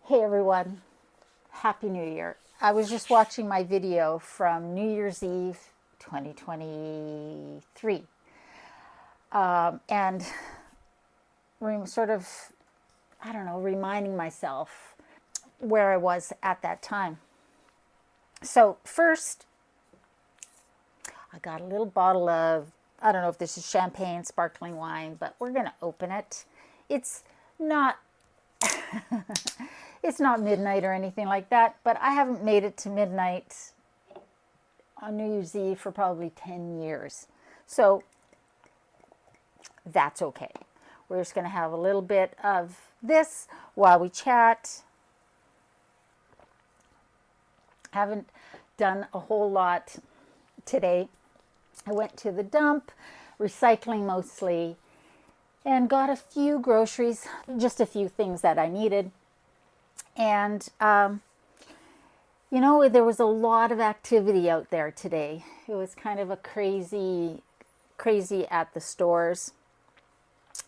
Hey everyone, Happy New Year. I was just watching my video from New Year's Eve 2023 and sort of, I don't know, reminding myself where I was at that time. So, first, I got a little bottle of, I don't know if this is champagne, sparkling wine, but we're going to open it. It's not it's not midnight or anything like that, but I haven't made it to midnight on New Year's Eve for probably 10 years. So that's okay. We're just going to have a little bit of this while we chat. Haven't done a whole lot today. I went to the dump, recycling mostly, and got a few groceries, just a few things that I needed. And, you know, there was a lot of activity out there today. It was kind of a crazy at the stores.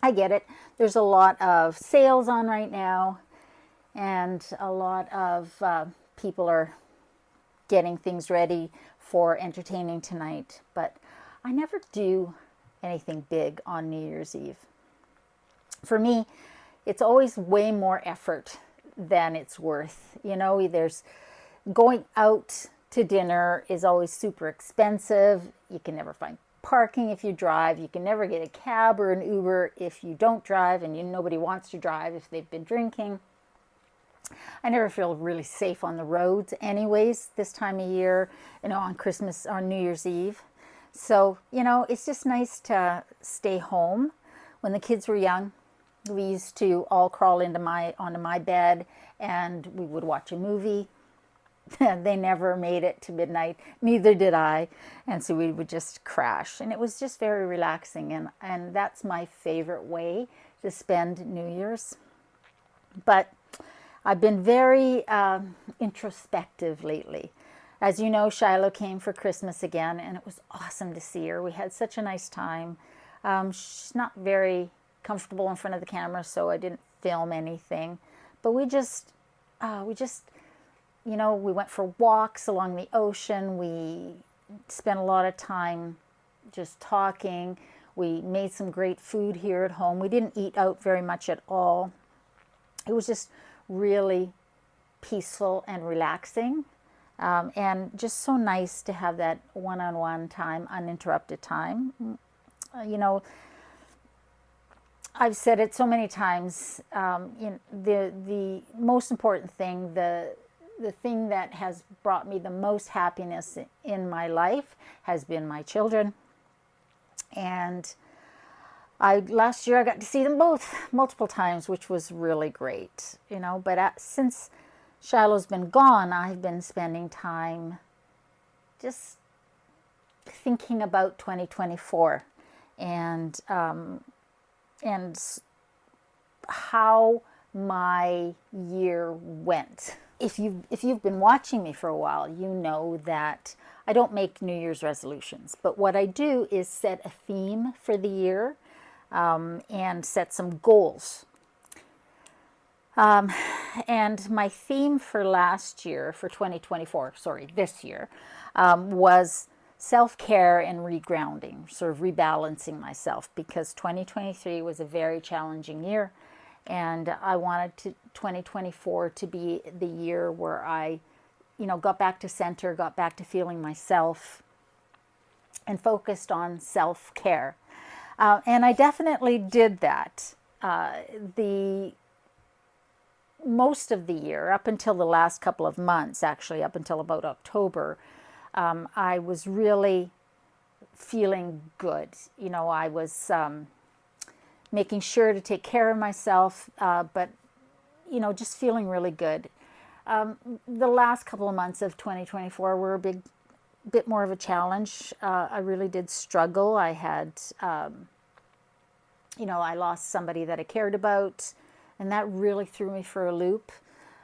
I get it. There's a lot of sales on right now, and a lot of people are getting things ready for entertaining tonight. But I never do anything big on New Year's Eve. For me, it's always way more effort than it's worth. You know, there's going out to dinner is always super expensive. You can never find parking if you drive. You can never get a cab or an Uber if you don't drive, and nobody wants to drive if they've been drinking. I never feel really safe on the roads anyways this time of year, you know, on Christmas or New Year's Eve. So, you know, it's just nice to stay home. When the kids were young, we used to all crawl onto my bed and we would watch a movie. They never made it to midnight, neither did I. And so we would just crash. And it was just very relaxing. And that's my favorite way to spend New Year's. But I've been very introspective lately. As you know, Shiloh came for Christmas again, and it was awesome to see her. We had such a nice time. She's not very comfortable in front of the camera, so I didn't film anything. But we just, you know, we went for walks along the ocean. We spent a lot of time just talking. We made some great food here at home. We didn't eat out very much at all. It was just really peaceful and relaxing, and just so nice to have that one-on-one time, uninterrupted time. You know, I've said it so many times, the most important thing, the thing that has brought me the most happiness in my life has been my children. And last year I got to see them both multiple times, which was really great, you know. But since Shiloh's been gone, I've been spending time just thinking about 2024 and how my year went. If you've been watching me for a while, you know that I don't make New Year's resolutions, but what I do is set a theme for the year, and set some goals. And my theme for last year, for 2024, sorry, this year, was self-care and regrounding, sort of rebalancing myself, because 2023 was a very challenging year, and I wanted 2024 to be the year where I, you know, got back to center, got back to feeling myself, and focused on self-care. And I definitely did that. The most of the year, up until the last couple of months, actually up until about October, I was really feeling good. You know, I was making sure to take care of myself, but, you know, just feeling really good. The last couple of months of 2024 were a bit more of a challenge. I really did struggle. I had, you know, I lost somebody that I cared about, and that really threw me for a loop.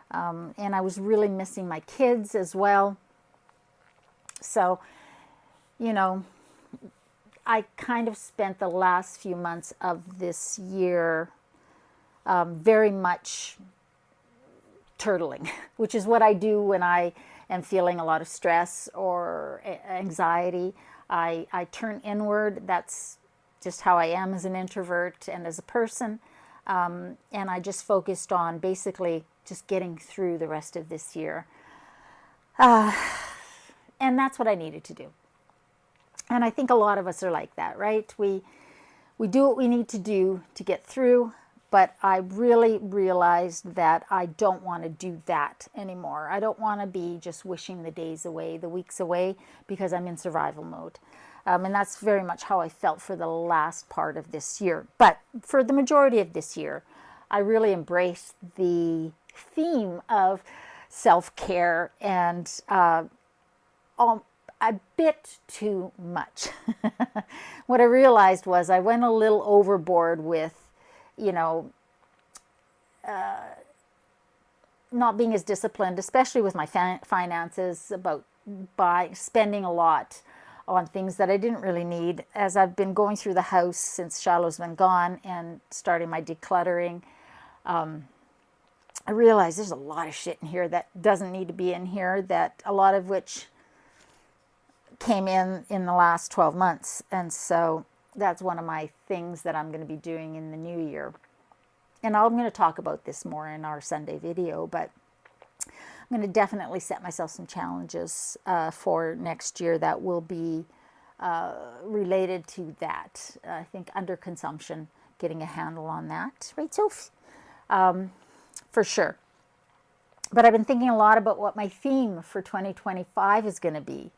And I was really missing my kids as well. So, you know, I kind of spent the last few months of this year very much turtling, which is what I do when I am feeling a lot of stress or anxiety. I turn inward. That's just how I am as an introvert and as a person. And I just focused on basically just getting through the rest of this year. And that's what I needed to do. And I think a lot of us are like that, right? We do what we need to do to get through, but I really realized that I don't want to do that anymore. I don't want to be just wishing the days away, the weeks away, because I'm in survival mode. And that's very much how I felt for the last part of this year. But for the majority of this year, I really embraced the theme of self-care and a bit too much. What I realized was I went a little overboard with, not being as disciplined, especially with my finances, about spending a lot on things that I didn't really need. As I've been going through the house since Shiloh's been gone and starting my decluttering, I realized there's a lot of shit in here that doesn't need to be in here, that a lot of which came in the last 12 months. And so that's one of my things that I'm going to be doing in the new year. And I'm going to talk about this more in our Sunday video, but I'm going to definitely set myself some challenges for next year that will be related to that. I think underconsumption, getting a handle on that. Right, Soph? For sure. But I've been thinking a lot about what my theme for 2025 is going to be.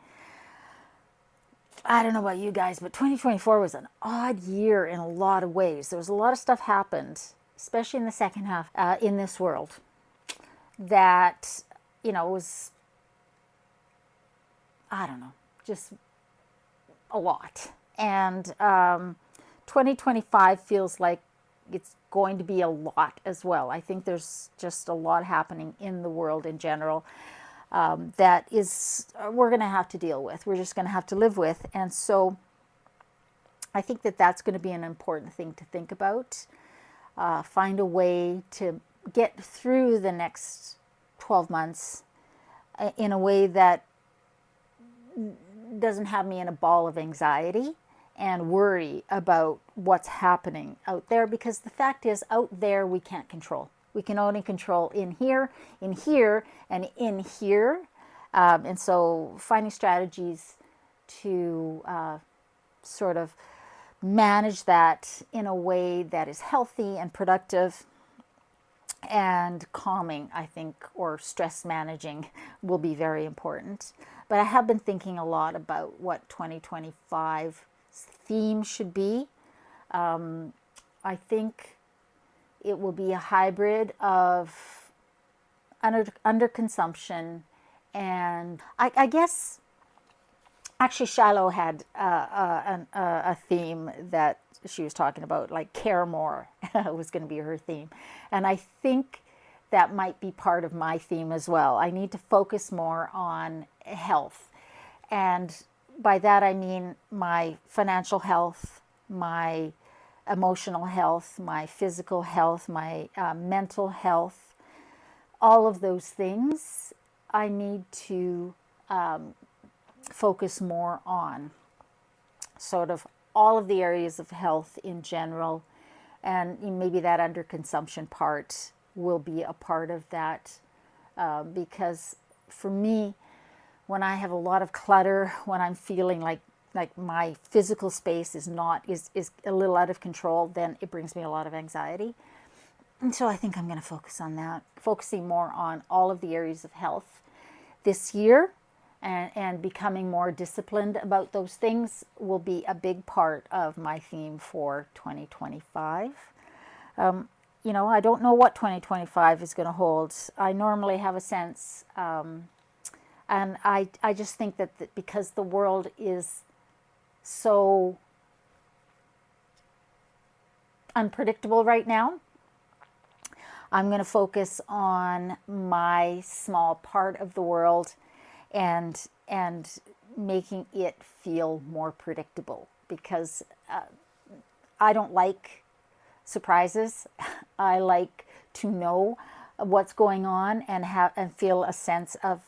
I don't know about you guys, but 2024 was an odd year in a lot of ways. There was a lot of stuff happened, especially in the second half in this world, that, was, I don't know, just a lot. And 2025 feels like it's going to be a lot as well. I think there's just a lot happening in the world in general that is we're going to have to deal with. We're just going to have to live with. And so I think that that's going to be an important thing to think about. Find a way to get through the next 12 months in a way that doesn't have me in a ball of anxiety and worry about what's happening out there, because the fact is, out there we can't control. We can only control in here, and in here. And so finding strategies to sort of manage that in a way that is healthy and productive and calming, I think, or stress managing will be very important. But I have been thinking a lot about what 2025 theme should be. I think it will be a hybrid of underconsumption and I guess actually Shiloh had a theme that she was talking about, like care more was going to be her theme. And I think that might be part of my theme as well. I need to focus more on health. And by that I mean my financial health, my emotional health, my physical health, my mental health, all of those things I need to focus more on. Sort of all of the areas of health in general, and maybe that underconsumption part will be a part of that, because for me, when I have a lot of clutter, when I'm feeling like my physical space is a little out of control, then it brings me a lot of anxiety. And so I think I'm going to focus on that, focusing more on all of the areas of health this year, and becoming more disciplined about those things will be a big part of my theme for 2025. I don't know what 2025 is going to hold. I normally have a sense, and I just think that because the world is so unpredictable right now, I'm going to focus on my small part of the world and making it feel more predictable, because I don't like surprises. I like to know what's going on, and feel a sense of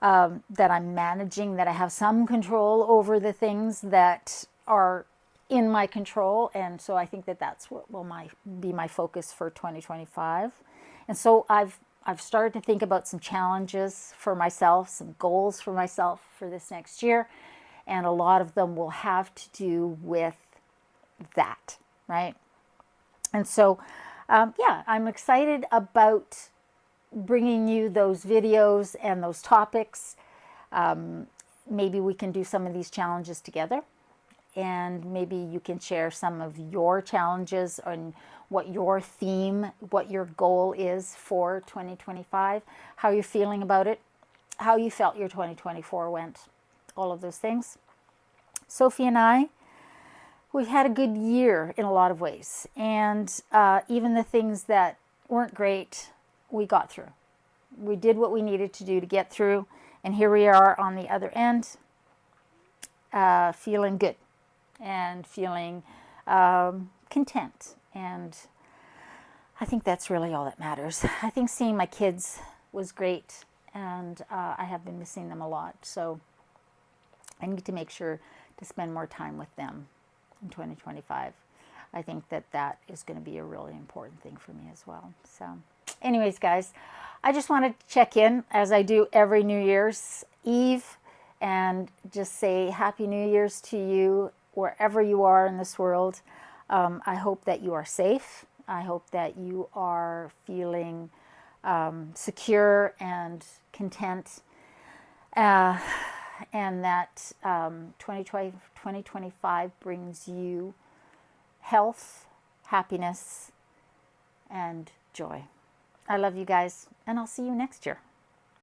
that I'm managing, that I have some control over the things that are in my control. And so I think that that's what will be my focus for 2025. And so I've started to think about some challenges for myself, some goals for myself for this next year. And a lot of them will have to do with that, right? And so, yeah, I'm excited about bringing you those videos and those topics. Maybe we can do some of these challenges together, and maybe you can share some of your challenges and what your theme, what your goal is for 2025, how you're feeling about it, how you felt your 2024 went, all of those things. Sophie and I, we've had a good year in a lot of ways, and even the things that weren't great, we got through. We did what we needed to do to get through, and here we are on the other end, feeling good and feeling content. And I think that's really all that matters. I think seeing my kids was great, and I have been missing them a lot. So I need to make sure to spend more time with them in 2025. I think that that is going to be a really important thing for me as well. So anyways, guys, I just wanted to check in as I do every New Year's Eve and just say Happy New Year's to you wherever you are in this world. I hope that you are safe. I hope that you are feeling secure and content, and that 2025 brings you health, happiness, and joy. I love you guys, and I'll see you next year.